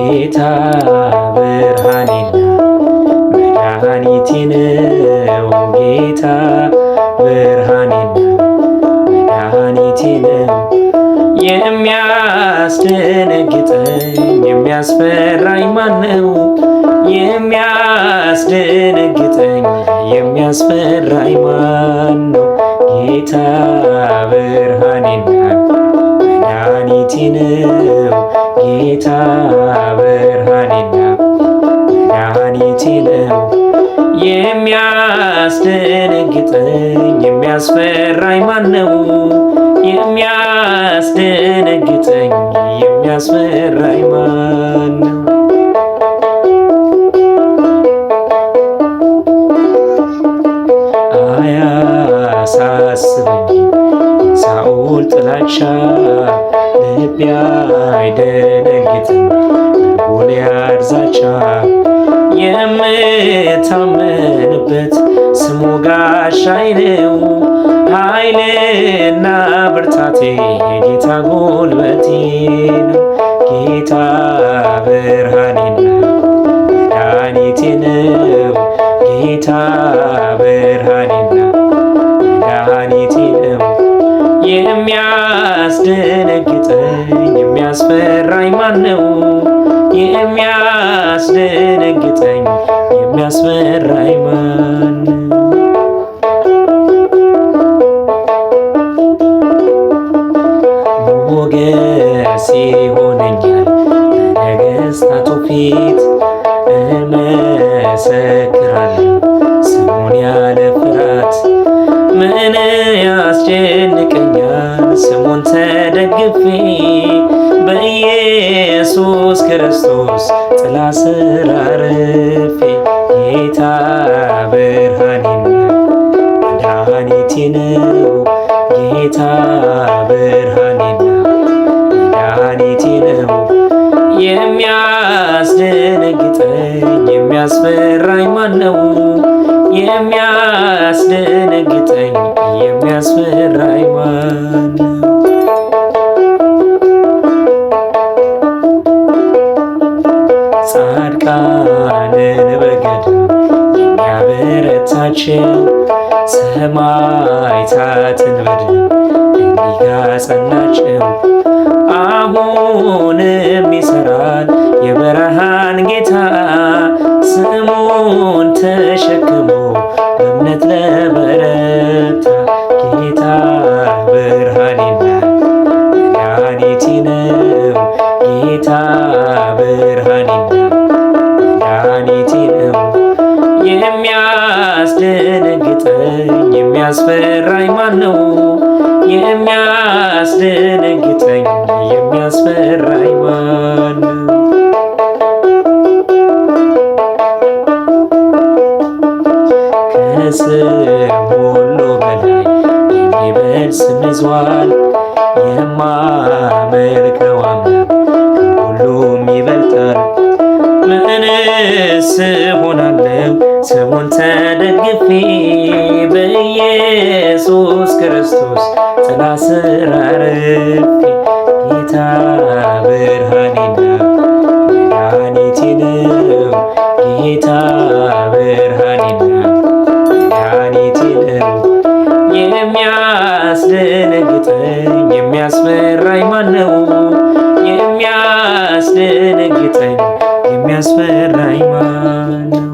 ጌታ ብርሃኔና መድኃኒቴ ነው። ጌታ ብርሃኔና መድኃኒቴ ነው። የሚያስደነግጠኝ የሚያስፈራኝ ማነው? የሚያስደነግጠኝ የሚያስፈራኝ ማነው? ጌታ ብርሃኔና መድኃኒቴ ነው። ጌታ ብርሃኔና መድኃኒቴ ነው። የሚያስደነግጠኝ የሚያስፈራኝ ማነው? የሚያስደነግጠኝ የሚያስፈራኝ ማነው? አያሳስበኝም የሳኦል ጥላቻ፣ ልቤ አይደነግጥም በጎልያድ ዛቻ። የምታመንበት ስሙ ጋሻዬ ነው። ኃይልና ብርታቴ የጌታ ጉልበቴ ነው። ጌታ ብርሃኔና መድኃኒቴ ነው። ጌታ ብርሃኔና መድኃኒቴ ነው። የሚያስደነግጠኝ የሚያስፈራኝ ማነው? የሚያስደነግጠኝ የሚያስፈራኝ ማነው? ሞገስ ይሆነኛል በነገሥታቱ ፊት፣ እመሰክራለሁ ስሙን ያለ ፍርሃት። ምን ያስጨንቀኛል ስሙን ተደግፌ፣ በኢየሱስ ክርስቶስ ጥላ ስር አርፌ። ጌታ ብርሃኔና መድኃኒቴ ነው። ጌታ ብርሃኔና መድኃኒቴ ነው። የሚያስደነግጠኝ የሚያስፈራኝ ማነው? የሚያስደነግጠኝ የሚያስፈራኝ ማነው? ጻድቃንን በገድል የሚያበረታቸው፣ ሰማዕታትን በድል የሚያጸናቸው፣ አሁንም ይሠራል የብርሃን ጌታ። ስሙን ተሸክሞ በእምነት ለበረታ። ጌታ ብርሃኔና መድኃኒቴ ነው። ጌታ ብርሃኔና መድኃኒቴ ነው። የሚያስደነግጠኝ የሚያስፈራኝ ማነው? የሚያስደነግጠኝ የሚያስፈራኝ ማነው? ከስም ሁሉ በላይ የሚበልጥ ስም ይዟል። የማመልከው አምላክ ከሁሉም ይበልጣል። ምንስ እሆናለሁ ስሙን ተደግፌ፣ በኢየሱስ ክርስቶስ ጥላ ስር አርፌ። ጌታ ብርሃኔና መድኃኒቴ ነው። ጌታ ብርሃኔና መድኃኒቴ ነው። የሚያስደነግጠኝ የሚያስፈራኝ ማነው? የሚያስደነግጠኝ የሚያስፈራኝ ማነው?